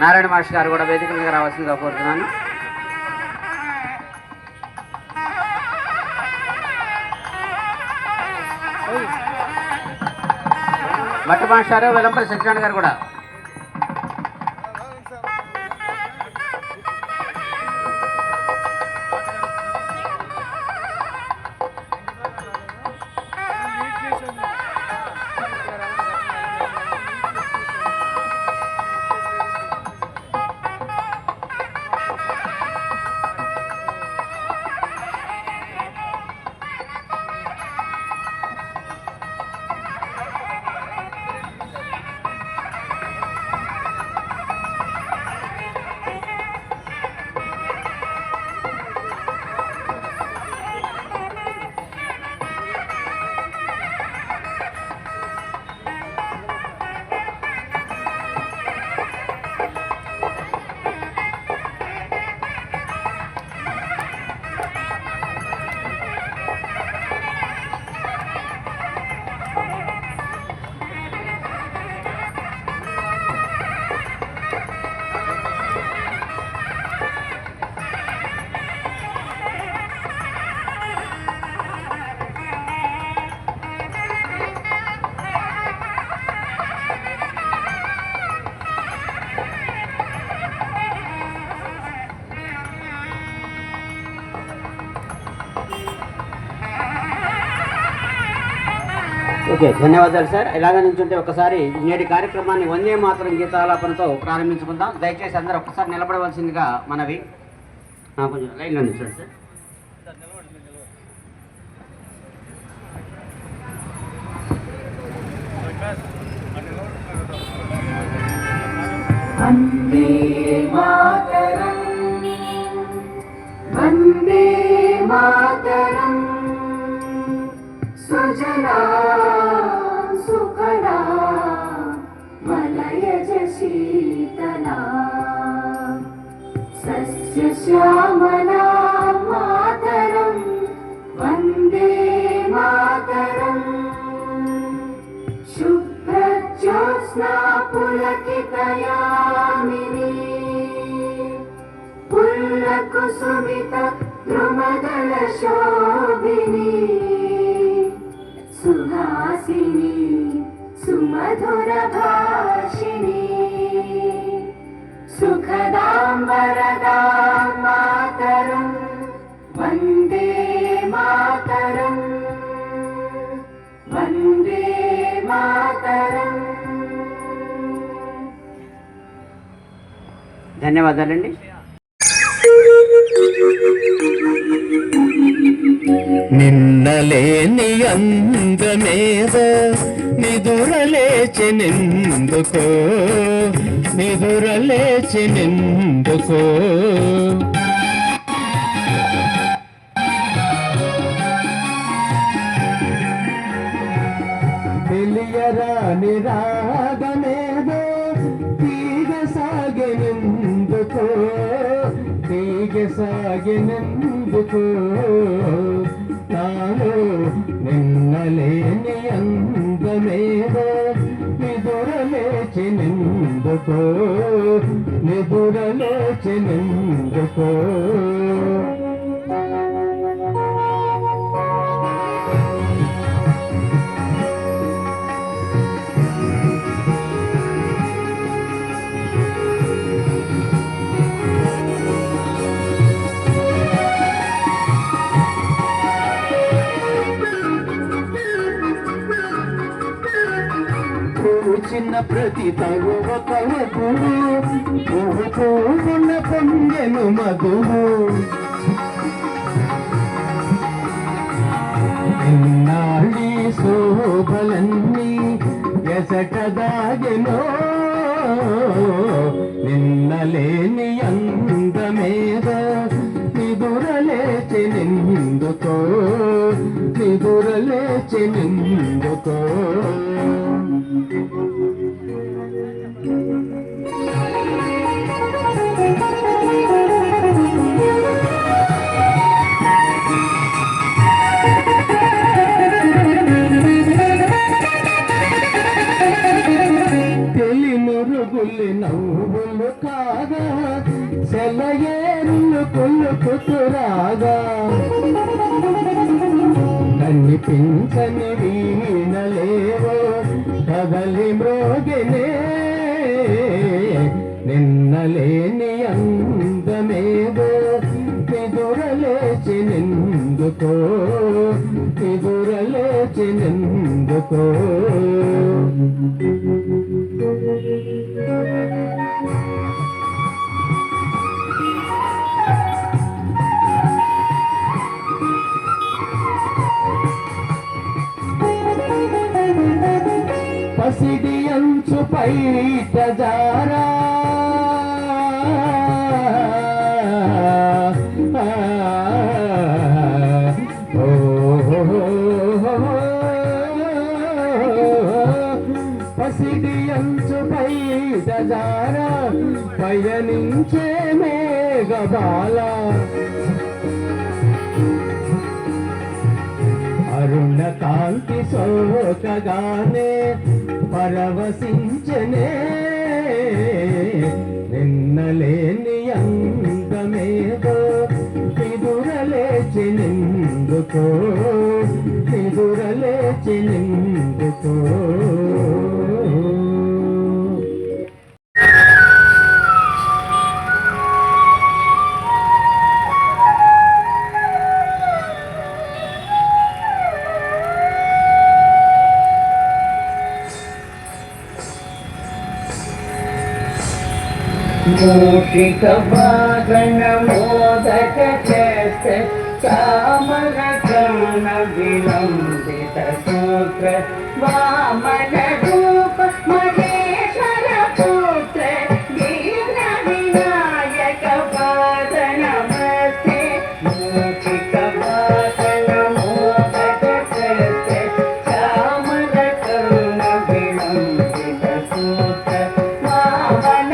Narayana master గారు కూడా వేదిక మీద రావాల్సిందిగా కోరుతున్నాను. భట్ మాస్టారు, వెల్లంపల్లి సత్యనారాయణ గారు కూడా. ఓకే, ధన్యవాదాలు సార్. ఇలాగ నుంచుంటే ఒకసారి నేటి కార్యక్రమాన్ని వందే మాతరం గీతాలాపనతో ప్రారంభించుకుందాం. దయచేసి అందరూ ఒక్కసారి నిలబడవలసిందిగా మనవి. కొంచెం లైన్లో నిల్చోండి సార్. వందే మాతరం, వందే మాతరం, సుజలా సుఫలా మలయజ శీతలా సస్య శ్యామలా మాతరం, వందే మాతరం, శుభ్రజ్యోత్స్నా పులకితయామినీ పుల్లకుసుమిత ద్రుమదళ శోభినీ సుహాసిని సుమధుర భాషిణి సుఖదాం వరదాం మాతరం, వందే మాతరం, వందే మాతరం. ధన్యవాదాలండి. నిన్నలేని అందమేద నిదురలేచి నిందుకో, నిదురలేచి నిందుకో, తెలియరాని రాగమేదో తీగ సాగినందుకో, తీగ సాగినందుకో, నాలో నిన్నలేని అందమేదో నిదురలేచి నిందుకో, నిదురలేచి నిందుకో. చిన్న ప్రతి తగువ కవపుడు పూన పొంగెను మధువు, ఎన్నాళ్ళీ శోభలన్నీ ఎసట దాగెనో, నిన్నలేని అందమేదో నిదురలేచి నిందుకో, నిదురలేచి నిందుకో. కుళ్ళు కుతురాగా కనిపించని వీణలేవో కదలి మ్రోగినే నిన్నలేని అందమేదో ఎదురలేచి నిందుకో ఎదురలేచి నిందుకో పసిడి అంచు పైట జారా పసిడి అంచు పైట జారా పయనించే మేఘబాల అరుణ కాంతి సోకగానే పరవశించనే నిన్నలేని అందమేదో ఎదురలేచి నిందుకో ఎదురలేచి నిందుకో మూషిక వాగణ మోదక చేస్తే చామల కర్ణ విలంబిత సూత్ర వామన రూప మహేశ్వర పుత్ర దీన వినాయక పాద నమస్తే మూషిక వాగణ మోదక చేస్తే చామల కర్ణ విలంబిత సూత్ర వామన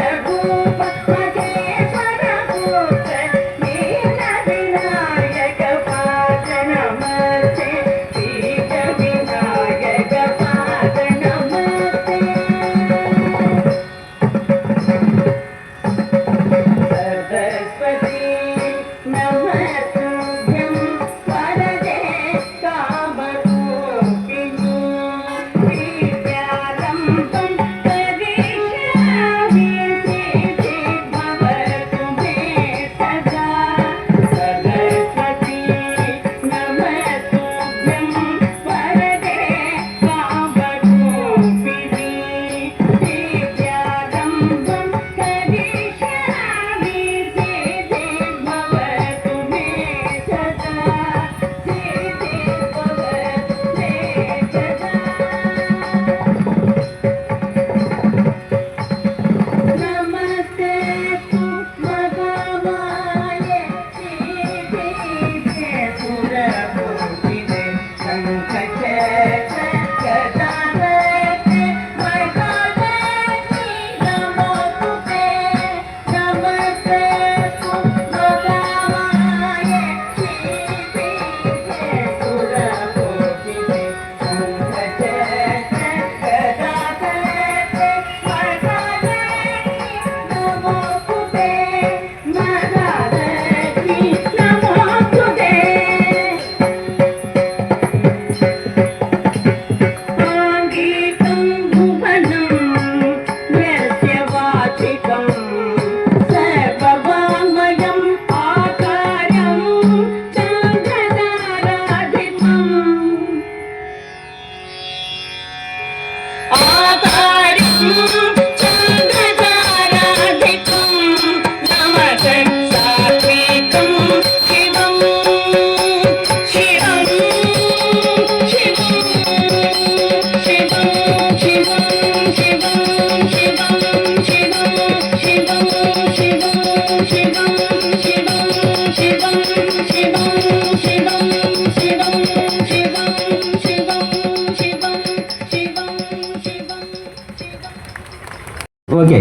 ఓకే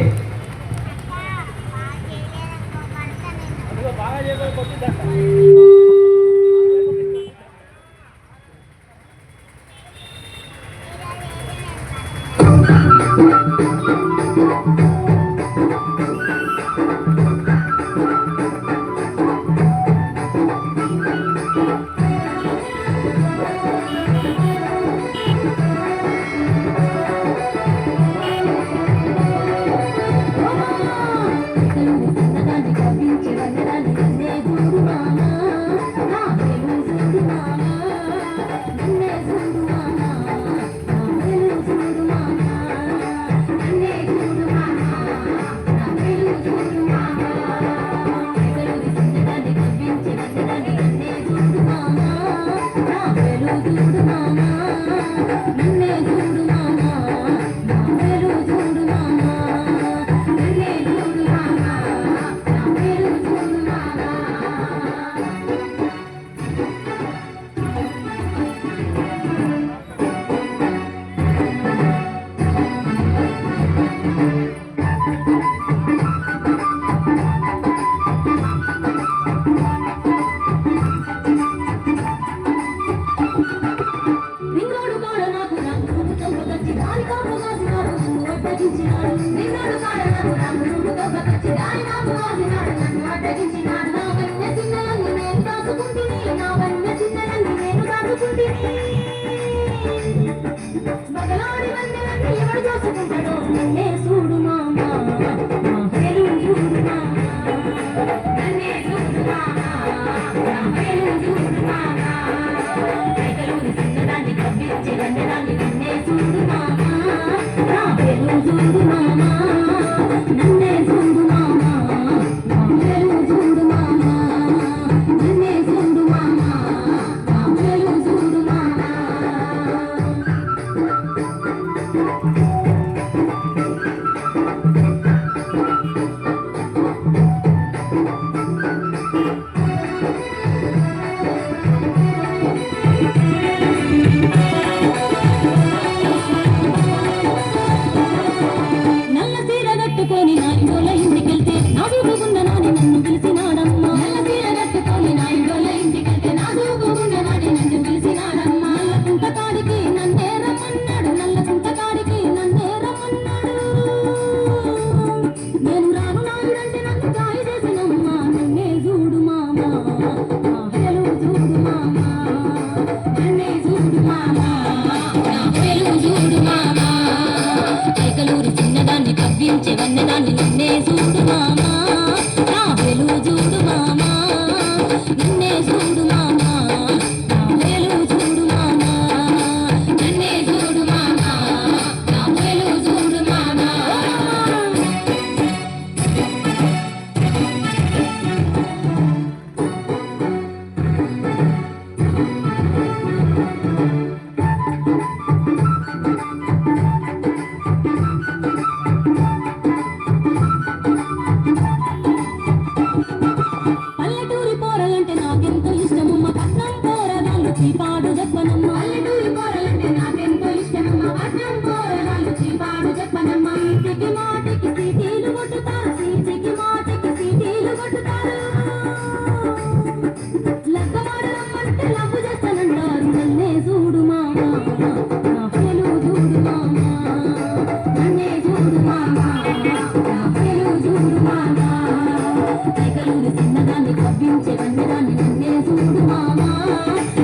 నవ్వించే కన్నదాన్ని నిన్నే చూడు మామా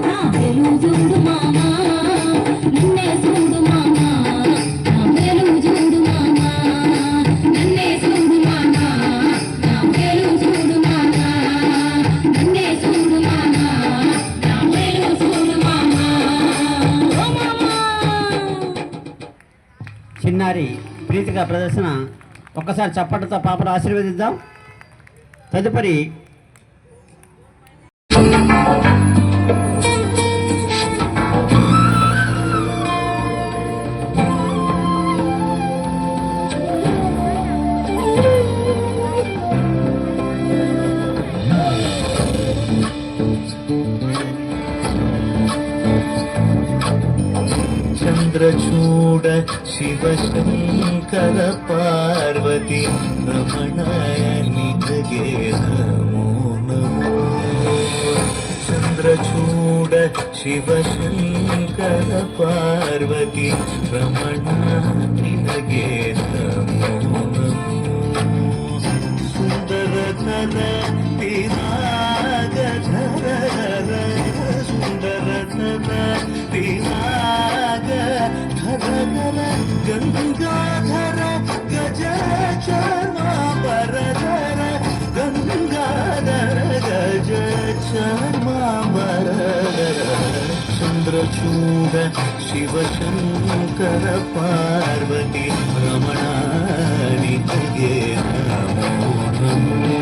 నా వెలుగు చూడు మామా నిన్నే చూడు మామా నా వెలుగు చూడు మామా నిన్నే చూడు మామా నా వెలుగు చూడు మామా నిన్నే చూడు మామా నా వెలుగు చూడు మామా ఓ మామా. చిన్నారి ప్రీతిగా ప్రదర్శన ఒక్కసారి చప్పటితో పాపను ఆశీర్వదిద్దాం. తదుపరి చంద్రచూడ శివశంకర పార్వతి రమణాయని జగే నమో నమో. చంద్రచూడ శివశంకర పార్వతి రమణాయని జగే నమో నమో. సుందరధర విరాగధర సుందరధర విరాగ ధర గంగాధర గజ చర్మాంబరధర గంగాధర గజ చర్మాంబరధర. చంద్రచూడ శివశంకర పార్వతి రమణాని జగే నమో నమో.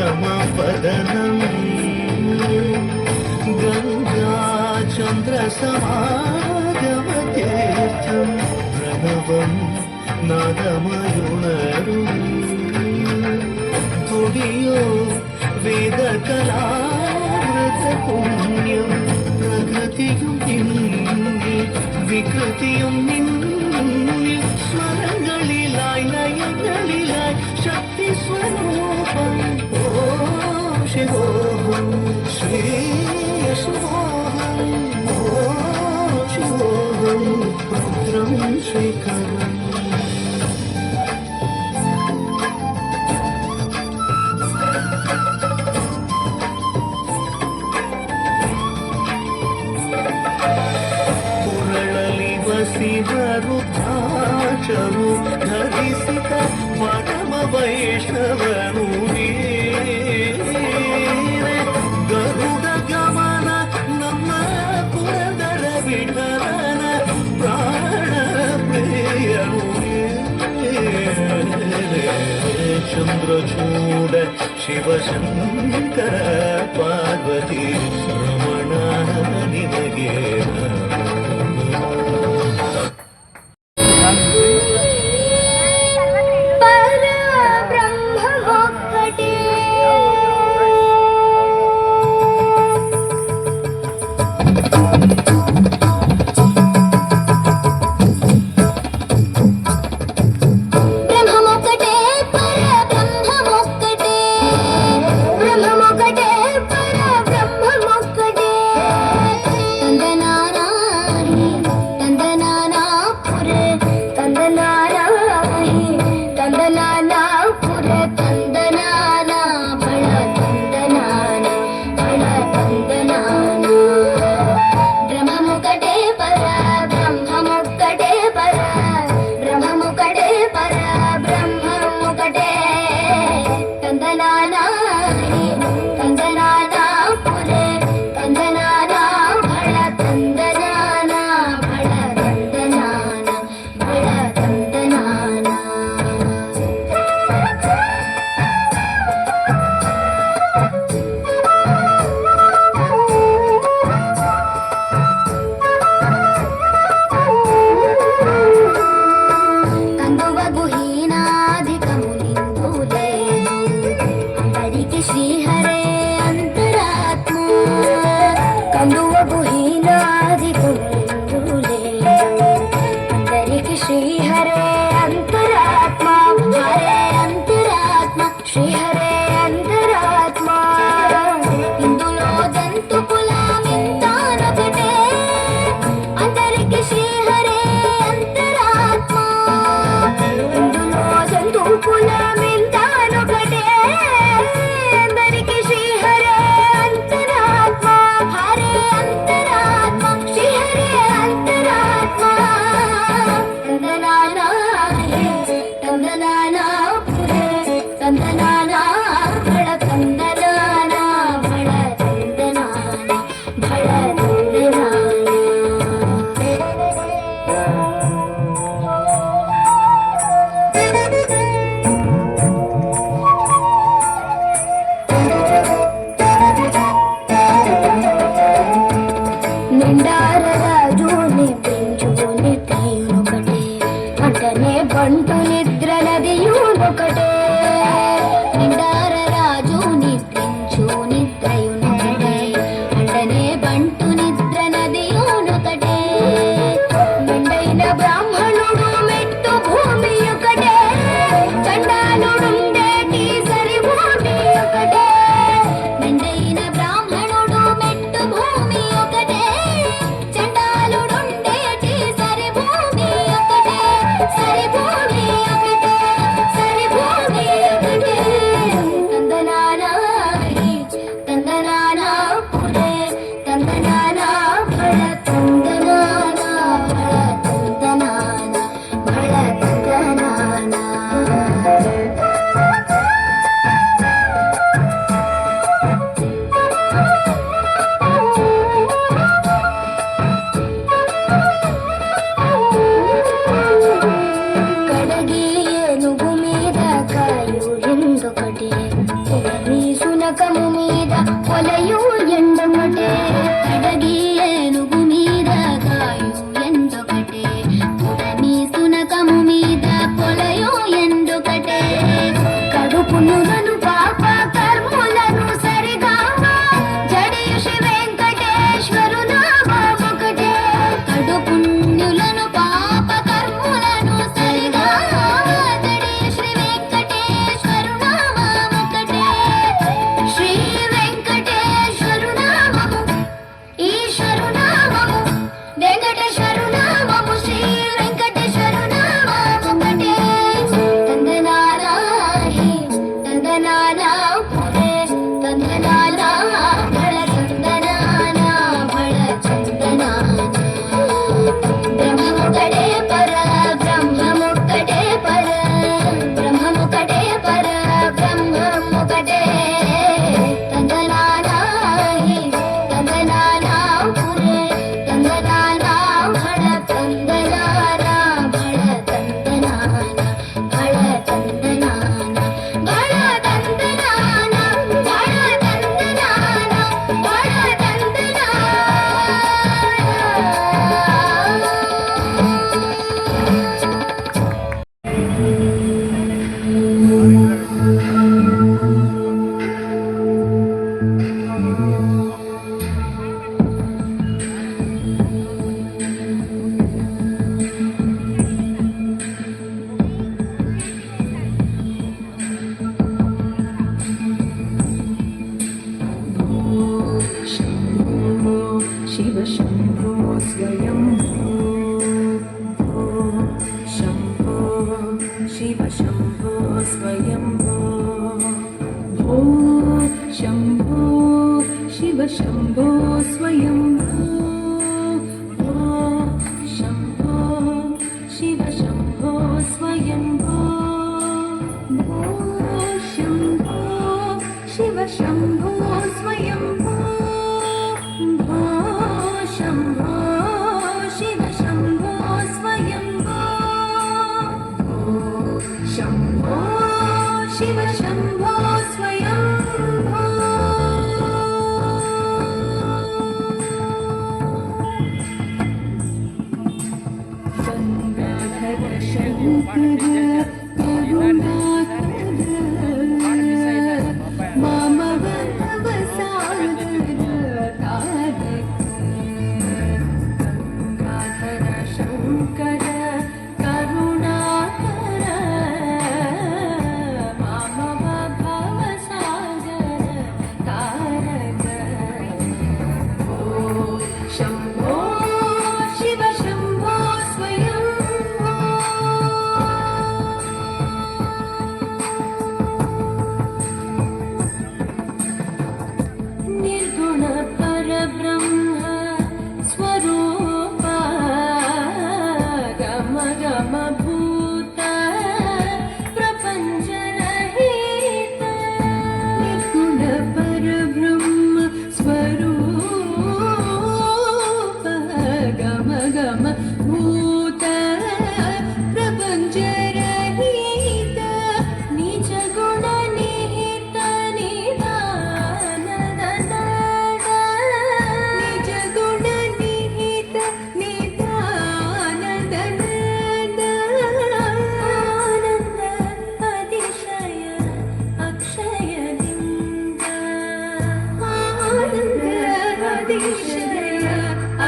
జాతమపదనం గంగా చంద్ర సమాగమతీర్థం ప్రణవం నాదమయుణరు తుడియో వేద కళామృత పుణ్యం ప్రకృతిയും നിന്നി വികൃതിയും നിന്നി സ്മരങ്ങളിലായി ലയങ്ങളിലായി ശക്തി സ്വരൂപം ഓം ശിവോഹം ശ്രീ ശിവോഹം ഓം ശിവോഹം രുദ്രം ശ്രീകരം. ಶಿವರುದ್ರಾಕ್ಷರು ಧರಿಸಿದ ಪರಮ ವೈಷ್ಣವನು ಗರುಡ ಗಮನ ನಮ್ಮ ಪುರದರ ವಿಠಲನ ಪ್ರಾಣ ಪ್ರಿಯನು ಚಂದ್ರಚೂಡ ಶಿವಶಂಕರ ಪಾರ್ವತಿ ರಮಣ ನಿನಗೆ వందనా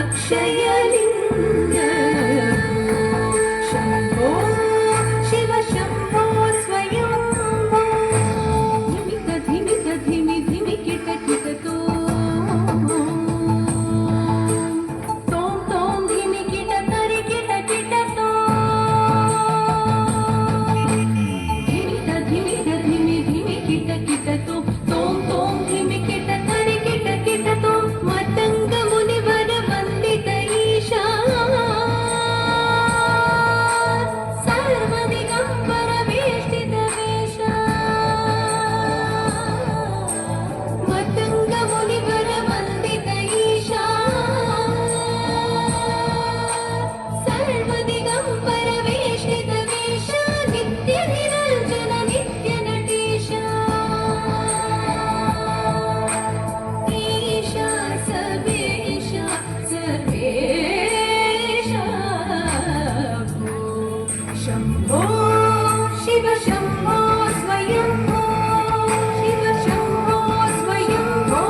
अक्षयलिङ्ग शम्भो शिव शम्भो स्वयम्भो धिमिक धिमि धिमि किट किटतो तों तों धिमि किट तरि किट किटतो धिमिक धिमि धिमि किट किटतो तों तों धिमि किट तरि किट किटतो मतंग मुनिवर वंदित ईशा सर्वदिगंबर वेष्टित वेशा मतंग मुनिवर वंदित ईशा सर्वदिगंबर वेष्टित वेशा नित्य निरंजन नित्य नटेशा ईशा सर्वेशा सर्वेशा शम्भो शिव शम्भो स्वयम्भो शिव शम्भो स्वयम्भो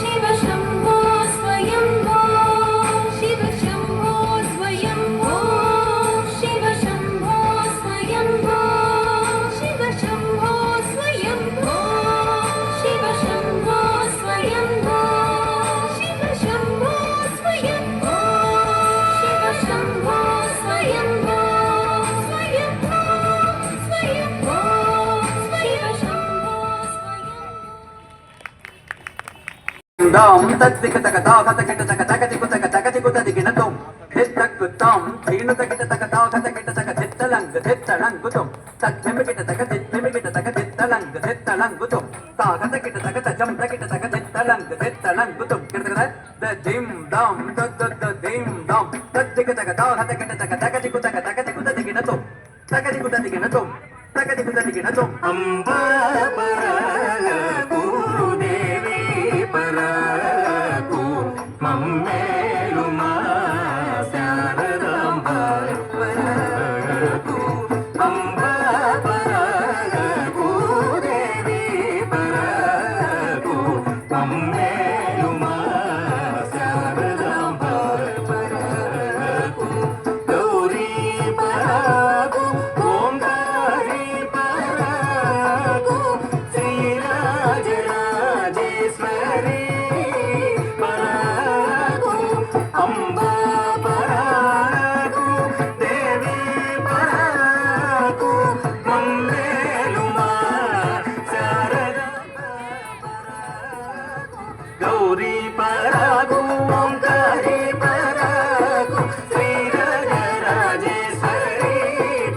शिव शम्भो स्वयम्भो शिव शम्भो स्वयम्भो शिव शम्भो स्वयम्भो शिव शम्भो स्वयम्भो शिव शम्भो स्वयम्भो शिव शम्भो स्वयम्भो शिव शम्भो स्वयम्भो स्वयम्भो स्वयम्भो शिव शम्भो स्वयम्भो दम तत्तिक तक ता खत किट तक तक तिक तक दिगिन तुम हितक तम तीन तक किट तक ता खत किट तक तित्तलंग तुम तत्थिम किट तक तित्तलंग तुम ता खत किट तक जम तक किट तक तित्तलंग तुम किट तक द दिम दम द दिम दम तत्तिक तक ता खत किट तक तिक दिगिन तुम दिगिन तुम अम्बा परागु देवी परागु मम्मेलु मा शारदांब परागु अम्बा परागु देवी परागु मम्मेलु मा शारदांब परागु गौरी परागु ओंकारी परागु श्रीराजराजेश्वरी परागु अम्बा परागु देवी परागु मम्मेलु मा शारदांब परागु गौरी परागु ओंकारी परागु श्रीराजराजेश्वरी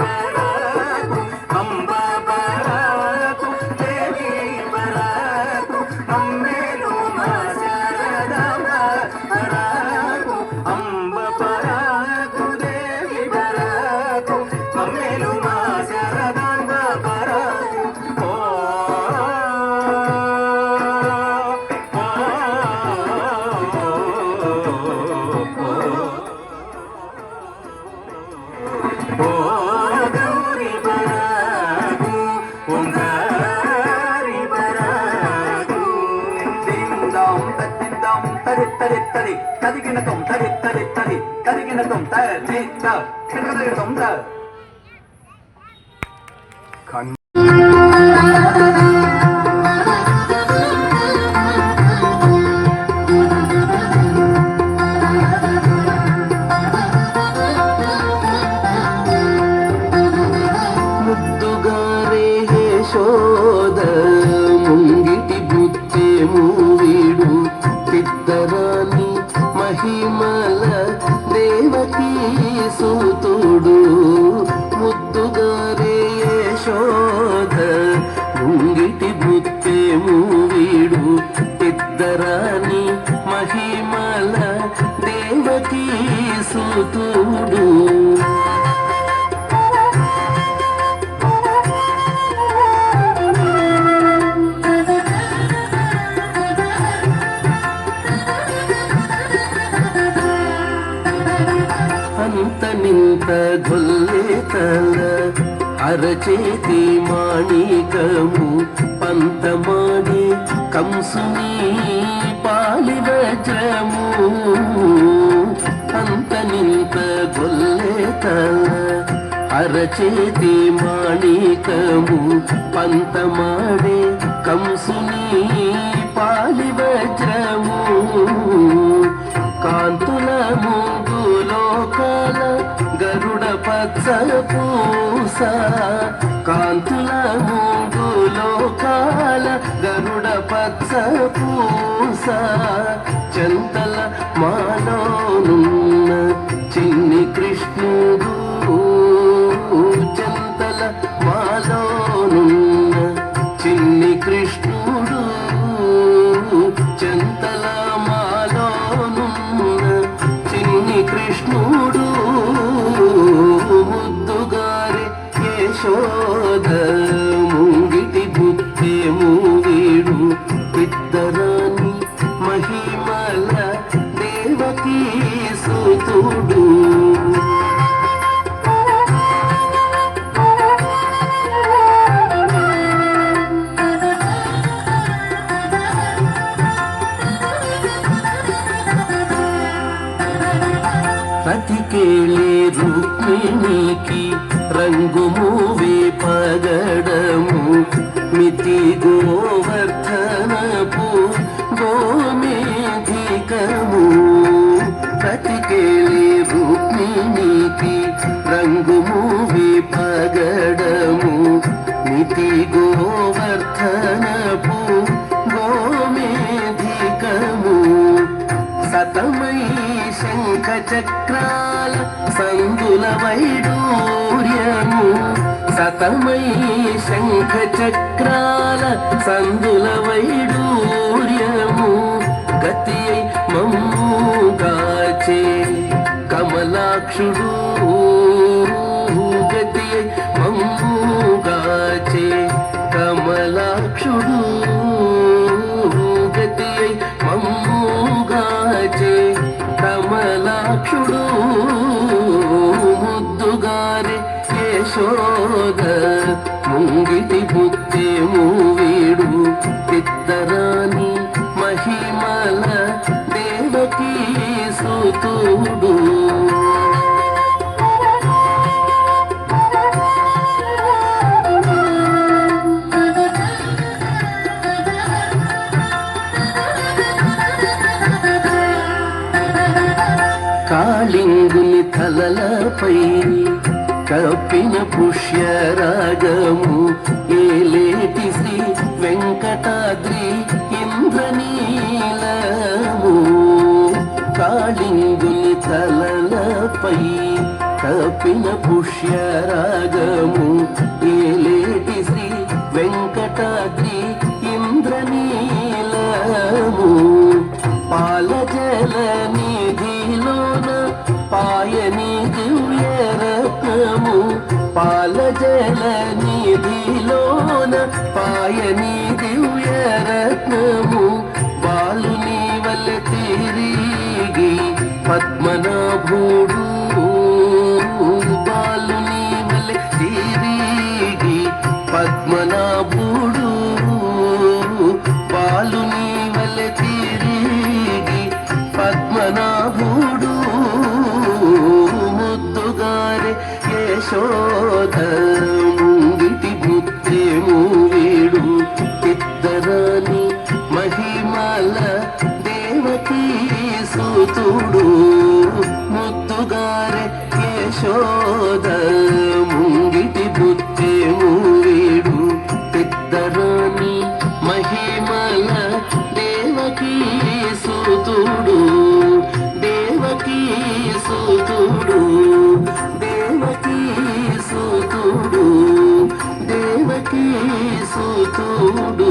परागु अम्बा परागु देवी परागु मम्मेलु मा शारदांब परागु अम्बा परागु देवी परागु मम्मेलु मा शारदांब परागु ओ తరిగిన తుమ్ త తుమ్ త ముద్దుగారే యశోద ముంగిటి బుత్తేము వీడు పిద్దరాని మహిమల దేవకీ సూతుడు ముద్దుగారే యశోద ముంగిటి బుత్తేము వీడు పిద్దరాని మహిమల దేవకీ సూతుడు అంత నింత గొల్లెతల అరచేతి మాణికము పంతమాడి కంసుని పాలి వజ్రము అంత నింత గొల్లెతల అరచేతి మాణికము పంతమాడే కంసుని పాలి వజ్రము కాంతుల మూగులోకాల గరుడ పచ్చ పూస కాంతుల మూగులోకాల గరుడ పచ్చ పూస చెంతల మాలోనున్న చిన్ని కృష్ణుడు చెంతల మాలోనున్న చిన్ని కృష్ణుడు చెంతల చిన్ని కృష్ణుడు ముద్దుగారే యశోద ముంగిటి బుత్తేము వీడు పిద్దరాని మహిమల దేవకీ సూతుడు రతికేళి రుక్మిణికి రంగు మూవే పగడము మితి గోవర్ధనపు గోమేధికము రతికేళి రుక్మిణికి రంగు మూవే పగడము మితి గోవర్ధనపు గోమేధికము సతమై శంఖ చక్రాల సందుల వైడూర్యము సతమై శంఖ చక్రాల సందుల వైడూర్యము గతి మమ్ముగాచే కమలాక్షుడు గతి మమ్ముగాచే కమలాక్షుడు గతి మమ్ముగాచే కమలాక్షుడు ముద్దుగారే యశోద ముంగిటి బుత్తేము వీడు పిద్దరాని మహిమల దేవకీ సూతుడు కాళింగుని తలలపై కప్పిన పుష్యరాగము ఏలేటి శ్రీ వెంకటాద్రి ఇంద్రనీలము కాళింగుని తలలపై కప్పిన పుష్యరాగము ఏలేటి శ్రీ వెంకటాద్రి ఇంద్రనీలము పాలజల నిధిలోన పాయని దివ్యరత్నము పాలజల నిధిలోన పాయని దివ్యరత్నము బాలుని వల్ల తిరిగి పద్మనాభుడు బాలుని వల్ల తిరిగి పద్మనాభుడు బాలుని వల్ల తిరిగి పద్మనాభుడు యశోద ముంగిటి బుద్ధేము వీడు ఇద్దరాని మహిమల దేవకీ సూతుడు ముద్దుగారే యశోద ముంగిటి బుద్ధేము వీడు ఇద్దరాని మహిమల దేవకీ సూతుడు దేవకీ సూతుడు దేవకీ సూతుడు దేవకీ సూతుడు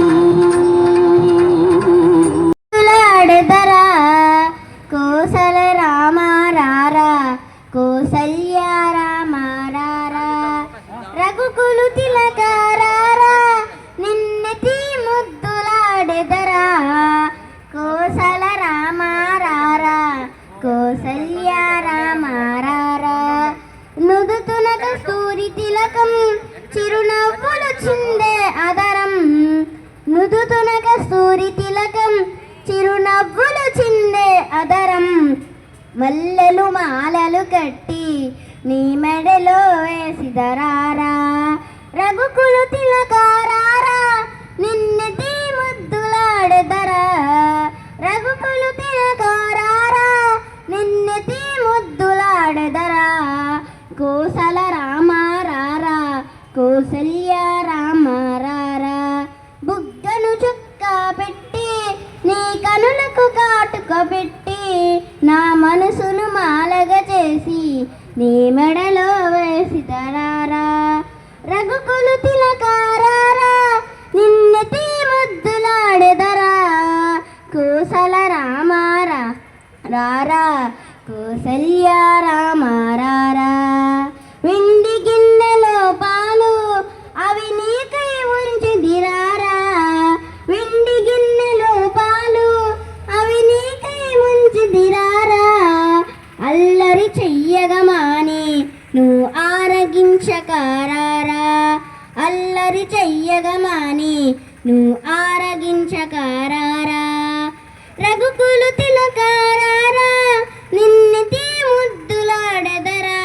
లాడదరా కోసల రామ రారా కోసల్య రామ రారా రఘుకులు తిలక రారా నిన్నెతి ముద్దులాడెదరా కోసల రామ రారా కోసల్య రామ రారా నుదుతున కస్తూరి తిలకం చిరునవ్వులు చిందే అదరం నుదుతున కస్తూరి తిలకం చిరునవ్వులు చిందే అదరం మల్లెలు మాలలు కట్టి నీ మెడలో వేసిదరారా రఘుకులు తిలకారారా నిన్నెతి ముద్దులాడెదరా రఘుకులు తిలకారారా నిన్నెతి ముద్దులాడెదరా కోసల రామ రారా కోసల్య రామ రారా బుగ్గను చుక్క పెట్టి నీ కనులకు కాటుక పెట్టి నా మనసును మాలగా చేసి నీ మెడలో వేసిదరారా రఘుకులు తిలకారారా నిన్నెతి ముద్దులాడెదరా కోసల రామ రారా కోసల్య రామ రారా వెండి గిన్నెలో పాలు అవి నీకై ఉంచిదిరారా వెండి గిన్నెలో పాలు అవి నీకై ఉంచిదిరారా అల్లరి చెయ్యగమాని నువ్వు ఆరగించకారారా అల్లరి చెయ్యగమాని నువ్వు ఆరగించకారారా రఘుకులు తిలకారారా నిన్నెతి ముద్దులాడెదరా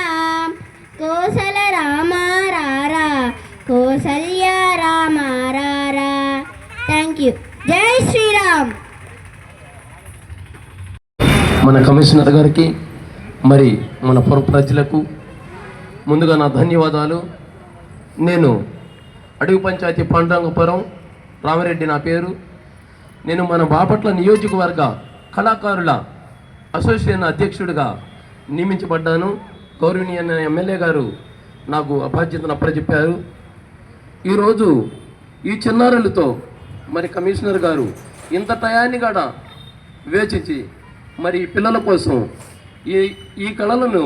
కోసల రామ రారా కోసల్య రామ రారా థ్యాంక్ యూ జై శ్రీరామ్. మన కమిషనర్ గారికి మరి మన పుర ప్రజలకు ముందుగా నా ధన్యవాదాలు. నేను అడవి పంచాయతీ పాండురంగపురం రామిరెడ్డి నా పేరు. నేను మన బాపట్ల నియోజకవర్గ కళాకారుల అసోసియేషన్ అధ్యక్షుడిగా నియమించబడ్డాను. గౌరవనీయ ఎమ్మెల్యే గారు నాకు ఆ బాధ్యతను అప్పచెప్పారు. ఈరోజు ఈ చిన్నారులతో మరి కమిషనర్ గారు ఇంత టయాన్ని కూడా వేచించి మరి పిల్లల కోసం ఈ కళలను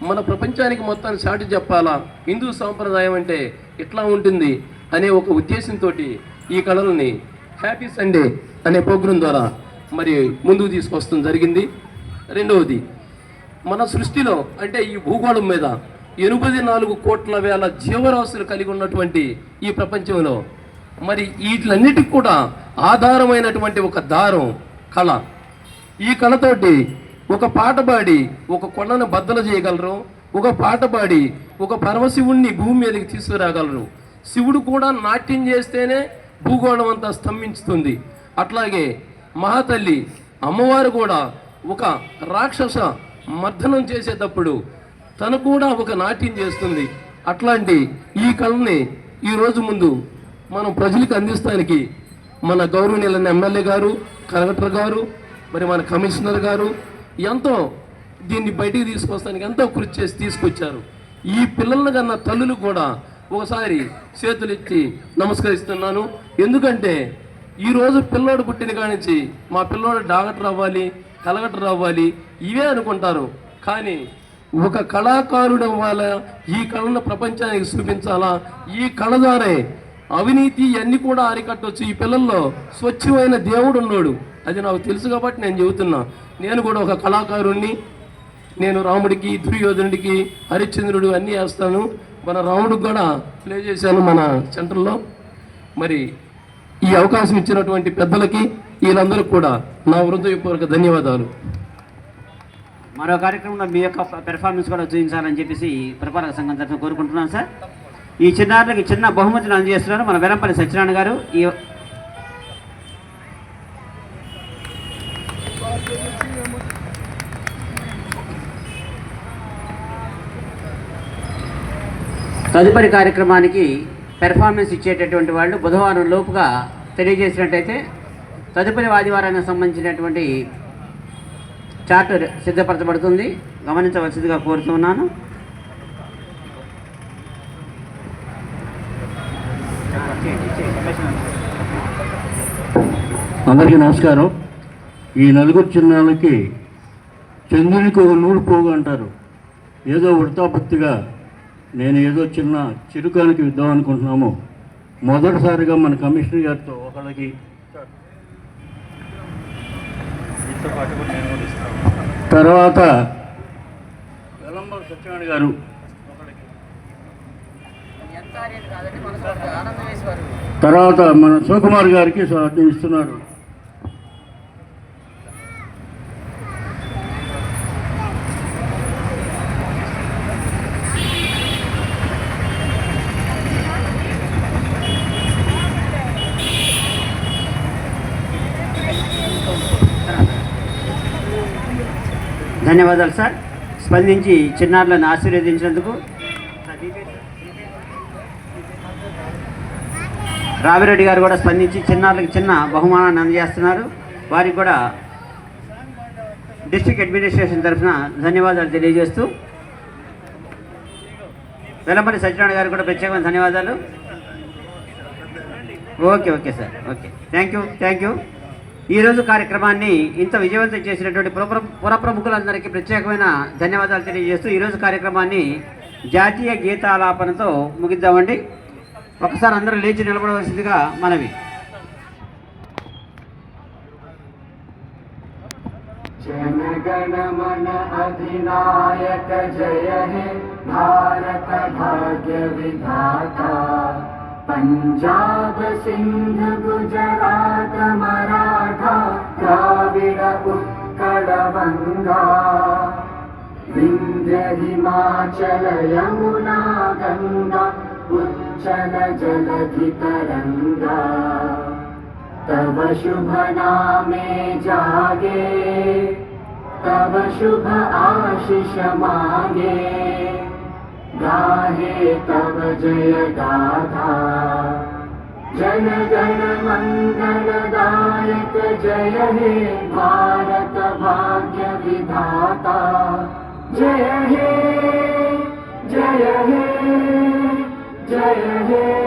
మన ప్రపంచానికి మొత్తాన్ని చాటి చెప్పాలా, హిందూ సాంప్రదాయం అంటే ఇట్లా ఉంటుంది అనే ఒక ఉద్దేశంతో ఈ కళలని హ్యాపీ సండే అనే ప్రోగ్రాం ద్వారా మరి ముందుకు తీసుకొస్తాం జరిగింది. రెండవది, మన సృష్టిలో అంటే ఈ భూగోళం మీద 84 కోట్ల వేల జీవరాశులు కలిగి ఉన్నటువంటి ఈ ప్రపంచంలో మరి వీటిలన్నిటికి కూడా ఆధారమైనటువంటి ఒక దారం కళ. ఈ కళతోటి ఒక పాట పాడి ఒక కొండను బద్దలు చేయగలరు, ఒక పాట పాడి ఒక పరమశివుణ్ణి భూమి మీదకి తీసుకురాగలరు. శివుడు కూడా నాట్యం చేస్తేనే భూగోళం అంతా స్తంభించుతుంది. అట్లాగే మహాతల్లి అమ్మవారు కూడా ఒక రాక్షస మర్దనం చేసేటప్పుడు తను కూడా ఒక నాట్యం చేస్తుంది. అట్లాంటి ఈ కళని ఈరోజు ముందు మనం ప్రజలకు అందిస్తానికి మన గౌరవనీయులైన ఎమ్మెల్యే గారు, కలెక్టర్ గారు, మరి మన కమిషనర్ గారు ఎంతో దీన్ని బయటికి తీసుకొస్తానికి ఎంతో కృషి చేసి తీసుకొచ్చారు. ఈ పిల్లలను కన్నా తల్లులు కూడా ఒకసారి చేతులెత్తి నమస్కరిస్తున్నాను. ఎందుకంటే ఈరోజు పిల్లోడు పుట్టిన కానించి మా పిల్లోడు డాక్టర్ అవ్వాలి, కలెక్టర్ అవ్వాలి ఇవే అనుకుంటారు. కానీ ఒక కళాకారుడు అవ్వాలా, ఈ కళను ప్రపంచానికి చూపించాలా, ఈ కళ ద్వారే అవినీతి అన్నీ కూడా అరికట్టవచ్చు. ఈ పిల్లల్లో స్వచ్ఛమైన దేవుడు ఉన్నాడు, అది నాకు తెలుసు కాబట్టి నేను చెబుతున్నా. నేను కూడా ఒక కళాకారుణ్ణి. నేను రాముడికి, దుర్యోధనుడికి, హరిశ్చంద్రుడు అన్నీ వేస్తాను. మన రాముడికి కూడా ప్లే చేశాను మన సెంటర్లో. మరి ఈ అవకాశం ఇచ్చినటువంటి పెద్దలకి వీళ్ళందరికీ కూడా నా హృదయపూర్వక ధన్యవాదాలు. మరో కార్యక్రమంలో మీ యొక్క పెర్ఫార్మెన్స్ కూడా చూపించాలని చెప్పేసి పురపాలక సంఘం తరఫున కోరుకుంటున్నాను సార్. ఈ చిన్నారులకి చిన్న బహుమతిని అందజేస్తున్నారు మన వెలంపల్లి సత్యనారాయణ గారు. తదుపరి కార్యక్రమానికి పెర్ఫార్మెన్స్ ఇచ్చేటటువంటి వాళ్ళు బుధవారం లోపుగా తెలియజేసినట్టయితే తదుపరి ఆదివారానికి సంబంధించినటువంటి చార్ట్ సిద్ధపరచబడుతుంది, గమనించవలసిందిగా కోరుతున్నాను. అందరికీ నమస్కారం. ఈ నలుగురు చిన్నాలకి చంద్రునికి ఒక నూలు పోగు అంటారు. ఏదో వృత్తాపత్తిగా నేను ఏదో చిన్న చిరుకానికి ఇద్దాం అనుకుంటున్నాము. మొదటిసారిగా మన కమిషనర్ గారితో ఒకళ్ళకి, తర్వాత వెలంపల్లి సత్యనారాయణ గారు, తర్వాత మన శివకుమార్ గారికి ఇస్తున్నారు. ధన్యవాదాలు సార్. స్పందించి చిన్నారులను ఆశీర్వదించినందుకు. రావిరెడ్డి గారు కూడా స్పందించి చిన్నారులకు చిన్న బహుమానాన్ని అందజేస్తున్నారు. వారికి కూడా డిస్ట్రిక్ట్ అడ్మినిస్ట్రేషన్ తరఫున ధన్యవాదాలు తెలియజేస్తూ వెలంపల్లి సత్యనారాయణ గారు కూడా ప్రత్యేకమైన ధన్యవాదాలు. Okay sir, okay, thank you. ఈరోజు కార్యక్రమాన్ని ఇంత విజయవంతం చేసినటువంటి పుర ప్రముఖులందరికీ ప్రత్యేకమైన ధన్యవాదాలు తెలియజేస్తూ ఈరోజు కార్యక్రమాన్ని జాతీయ గీతాలాపనతో ముగిద్దామండి. ఒకసారి అందరూ లేచి నిలబడవలసిందిగా మనవి. जनगणमन अधिनायक जय हे भारत भाग्य विधाता पंजाब सिंध गुजरात मराठा द्राविड उत्कल बंगा विंध्य हिमाचल यमुना गंगा उच्चल जलधि तरंगा तव शुभ नामे जागे तव शुभ आशीष मांगे गाहे तव जय गाथा जन गण मंगल दायक जय हे भारत भाग्य विधाता जय हे जय हे जय हे